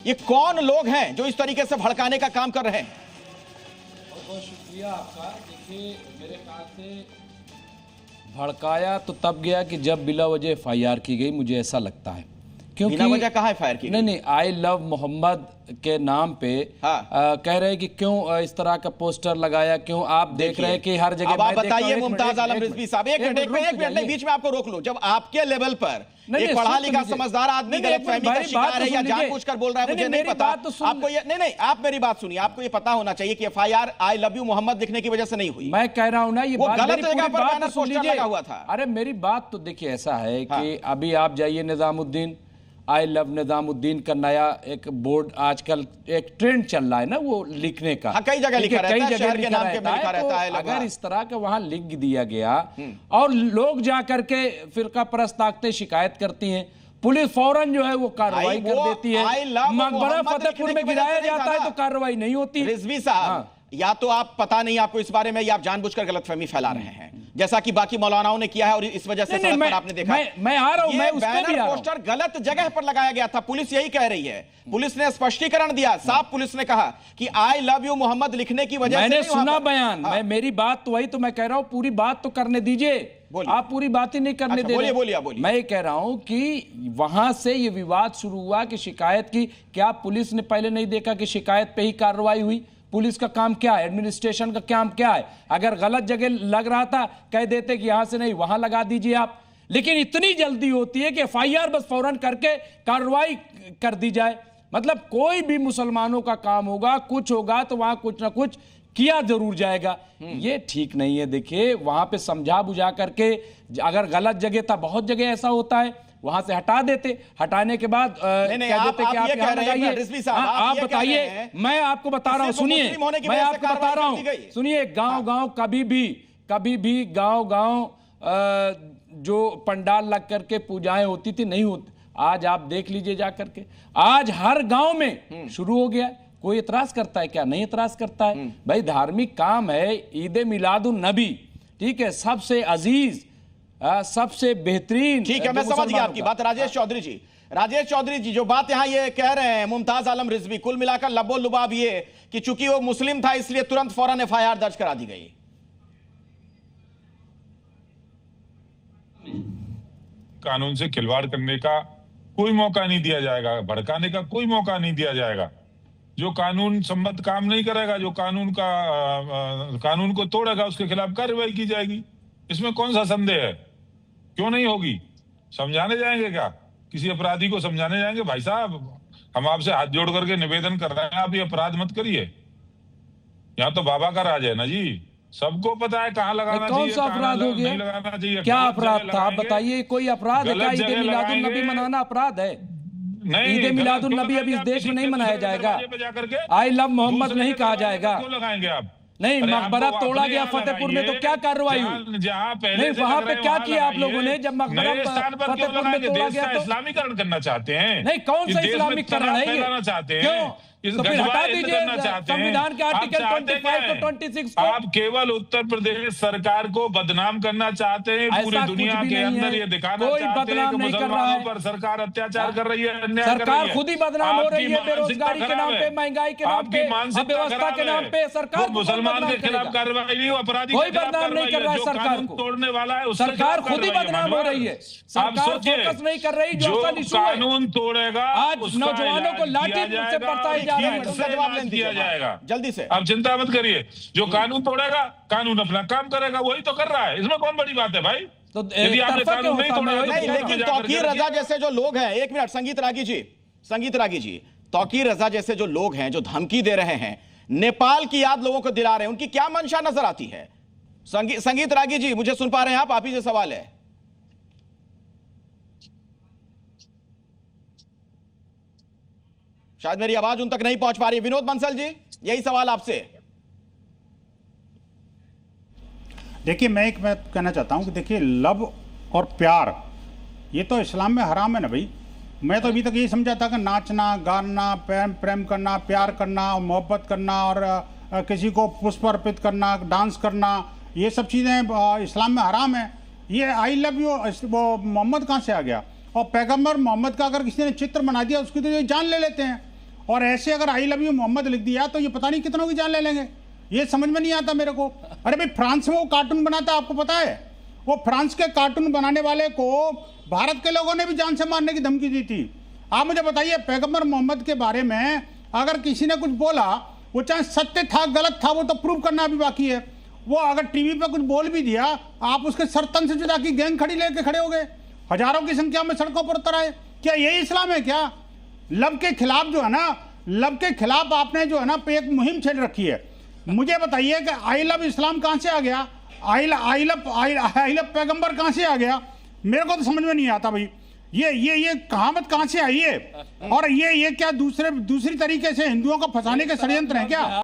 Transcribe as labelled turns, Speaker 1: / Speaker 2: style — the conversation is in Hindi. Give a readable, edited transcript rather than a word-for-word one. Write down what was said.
Speaker 1: ये कौन लोग हैं जो इस तरीके से भड़काने का काम कर रहे हैं?
Speaker 2: बहुत बहुत शुक्रिया आपका। देखिए, मेरे ख्याल से भड़काया तो तब गया कि जब बिला वजह FIR की गई, मुझे ऐसा लगता है। क्योंकि
Speaker 1: बिना वजह कहाँ FIR की गई?
Speaker 2: नहीं, आई लव मोहम्मद के नाम पे कह रहे हैं कि क्यों इस तरह का पोस्टर लगाया, क्यों आप देख रहे हैं कि हर जगह।
Speaker 1: अब आप बताइए मुमताज आलम रिजवी साहब, एक मिनट बीच में आपको रोक लूं। जब आपके लेवल पर एक पढ़ा लिखा समझदार आदमी गलतफहमी का शिकार है या जानबूझकर बोल रहा है, मुझे नहीं पता। आपको ये नहीं, आप मेरी बात सुनिए। आपको ये पता होना चाहिए कि FIR I love you Mohammad लिखने की वजह से नहीं हुई।
Speaker 2: मैं कह रहा हूं ना, ये
Speaker 1: गलत जगह पर बैनर पोस्टर लगा हुआ था।
Speaker 2: अरे मेरी बात तो देखिए, ऐसा है कि अभी आप जाइए निजामुद्दीन, आई लव निजामुद्दीन का नया एक बोर्ड आजकल एक ट्रेंड चल रहा है ना, वो लिखने का।
Speaker 1: कई जगह लिखा रहता है, शहर के नाम पे लिखा रहता है।
Speaker 2: अगर इस तरह का वहां लिख दिया गया और लोग जा करके फिरका परस्त ताकतें शिकायत करती हैं, पुलिस फौरन जो है वो कार्रवाई कर देती है। मकबरा फतेहपुर में गिराया जाता है तो कार्रवाई नहीं होती।
Speaker 1: रिजवी साहब, या तो आप पता नहीं आपको इस बारे में, या आप जानबूझकर गलतफहमी फैला रहे हैं, जैसा कि बाकी मौलानाओं ने किया है और इस वजह से सड़क पर आपने देखा।
Speaker 2: मैं आ रहा हूं, मैं उस पे भी आ रहा हूं।
Speaker 1: पोस्टर गलत जगह पर लगाया गया था, पुलिस यही कह रही है। पुलिस ने स्पष्टीकरण दिया, साफ पुलिस ने कहा कि आई लव यू मोहम्मद लिखने की वजह से
Speaker 2: मैंने सुना बयान। मेरी बात तो वही, तो मैं कह रहा हूं पूरी बात तो करने दीजिए। आप पूरी बात ही नहीं करने दे रहे।
Speaker 1: बोलिए।
Speaker 2: मैं ये कह रहा हूं कि वहां से ये विवाद शुरू हुआ कि शिकायत की। क्या पुलिस ने पहले नहीं देखा कि शिकायत पे ही कार्रवाई हुई? पुलिस का काम क्या है, एडमिनिस्ट्रेशन का काम क्या है? अगर गलत जगह लग रहा था, कह देते कि यहां से नहीं वहां लगा दीजिए आप। लेकिन इतनी जल्दी होती है कि FIR बस फौरन करके कार्रवाई कर दी जाए। मतलब कोई भी मुसलमानों का काम होगा, कुछ होगा तो वहां कुछ ना कुछ किया जरूर जाएगा। ये ठीक नहीं है। देखिए, वहां पे समझा बुझा करके, अगर गलत जगह था, बहुत जगह ऐसा होता है, वहां से हटा देते। हटाने के बाद कह देते कि आप यहाँ लगाइए। आप बताइए, मैं आपको बता रहा हूं, सुनिए, मैं आपको बता रहा हूं, सुनिए। गांव कभी भी गांव जो पंडाल लग करके पूजाएं होती थी, नहीं होती। आज आप देख लीजिए जा करके, आज हर गांव में शुरू हो गया। कोई इतराज करता है क्या? नहीं इतराज करता है। भाई जी, काम है। ईद मिलादुन नबी, ठीक है, सबसे अजीज, सबसे बेहतरीन।
Speaker 1: ठीक है, मैं समझ गया आपकी बात। राजेश चौधरी जी जो बात यहां ये कह रहे हैं मुमताज आलम रिजवी, कुल मिलाकर लबो लुबाब ये कि चूंकि वो मुस्लिम था इसलिए तुरंत फौरन FIR दर्ज करा दी गई।
Speaker 3: कानून से खिलवाड़ करने का कोई मौका नहीं दिया जाएगा, भड़काने का कोई मौका नहीं दिया जाएगा। जो कानून सम्मत काम नहीं करेगा, जो कानून को तोड़ेगा, उसके खिलाफ कार्रवाई की जाएगी। इसमें कौन सा संदेह है? क्यों नहीं होगी? समझाने जाएंगे क्या? किसी अपराधी को समझाने जाएंगे? भाई साहब, हम आपसे हाथ जोड़ करके निवेदन कर रहे हैं, आप ये अपराध मत करिए। यहाँ तो बाबा का राज है ना जी, सबको पता है कहाँ लगाना चाहिए,
Speaker 2: कौन सा अपराध हो गया?
Speaker 3: लगाना चाहिए।
Speaker 2: क्या अपराध था? आप बताइए। कोई अपराध है क्या? ईद मिलादुन नबी मनाना अपराध है? नहीं, ईद मिलादुन नबी अभी इस देश में नहीं मनाया जाएगा। आई लव मोहम्मद नहीं कहा जाएगा।
Speaker 3: क्यों लगाएंगे आप?
Speaker 2: नहीं, मकबरा तोड़ा गया फतेहपुर में, तो क्या कार्रवाई हुई?
Speaker 3: जहां पहले
Speaker 2: नहीं, वहां पे क्या किया आप लोगों ने जब मकबरा फतेहपुर में तोड़ा गया? तो
Speaker 3: इस्लामीकरण करना चाहते हैं।
Speaker 2: नहीं, कौन सा इस्लामीकरण है ये?
Speaker 3: चाहते
Speaker 2: क्यों?
Speaker 3: हैं,
Speaker 2: तो फिर हटा दीजिए संविधान के आर्टिकल 25 को 26 को।
Speaker 3: आप केवल उत्तर प्रदेश सरकार को बदनाम करना चाहते हैं, पूरी दुनिया के अंदर ये दिखाना चाहते हैं कि मुसलमानों पर सरकार अत्याचार कर रही है, अन्याय कर रही है।
Speaker 2: सरकार खुद ही बदनाम हो रही है, बेरोजगारी के नाम पे, महंगाई के नाम पे, अव्यवस्था के नाम पे। सरकार
Speaker 3: मुसलमान के खिलाफ कार्रवाई नहीं, अपराधी
Speaker 2: कोई बदनाम नहीं कर रहा है सरकार को।
Speaker 3: तोड़ने वाला है,
Speaker 2: सरकार खुद ही बदनाम हो रही है। सरकार फोकस नहीं कर रही जो असल इशू है।
Speaker 3: कानून तोड़ेगा,
Speaker 2: आज नौजवानों को लाठी से बरसाया जा रहा है।
Speaker 1: दिया
Speaker 3: जाएगा
Speaker 1: जल्दी से।
Speaker 3: आप चिंता मत करिए, जो कानून तोड़ेगा, कानून अपना काम करेगा, वही तो कर रहा है। इसमें कौन बड़ी बात है भाई?
Speaker 2: तो
Speaker 3: यदि आपने कानून नहीं तोड़ा,
Speaker 1: लेकिन तौकीर रजा जैसे जो लोग हैं, एक मिनट, संगीत रागी जी, तौकीर रजा जैसे जो लोग हैं जो धमकी दे रहे हैं, नेपाल की याद लोगों को दिला रहे हैं, उनकी क्या मंशा नजर आती है? संगीत रागी जी, मुझे सुन पा रहे हैं आप ही से सवाल है। शायद मेरी आवाज उन तक नहीं पहुंच पा रही। विनोद बंसल जी, यही सवाल आपसे।
Speaker 4: देखिए, मैं कहना चाहता हूं कि देखिए, लव और प्यार ये तो इस्लाम में हराम है ना भाई। मैं तो अभी तक यही समझा था कि नाचना, गाना, प्रेम करना, प्यार करना, मोहब्बत करना और किसी को पुष्प अर्पित करना, डांस करना, ये सब चीज़ें इस्लाम में हराम है। ये आई लव यू वो मोहम्मद कहाँ से आ गया? और पैगंबर मोहम्मद का अगर किसी ने चित्र बना दिया, उसकी तो ये जान ले लेते हैं। और ऐसे अगर आई लव यू मोहम्मद लिख दिया तो ये पता नहीं कितनों की जान ले लेंगे, ये समझ में नहीं आता मेरे को। अरे भाई फ्रांस में वो कार्टून बनाता है, आपको पता है? वो फ्रांस के कार्टून बनाने वाले को भारत के लोगों ने भी जान से मारने की धमकी दी थी। आप मुझे बताइए, पैगंबर मोहम्मद के बारे में अगर किसी ने कुछ बोला, वो चाहे सत्य था गलत था, वो तो प्रूव करना अभी बाकी है। वो अगर टीवी पे कुछ बोल भी दिया, आप उसके सर तन से जुदा की गैंग खड़ी लेके खड़े हो गए, हजारों की संख्या में सड़कों पर उतर आए। क्या यही इस्लाम है क्या? लब के खिलाफ जो है ना, लब के खिलाफ आपने जो है ना एक मुहिम छेड़ रखी है। मुझे बताइए कि आई लव इस्लाम कहां से आ गया? आई लव पैगंबर कहां से आ गया? मेरे को तो समझ में नहीं आता भाई। ये कहावत कहां से आई है? और ये क्या दूसरी तरीके से हिंदुओं को फंसाने के षड्यंत्र हैं क्या?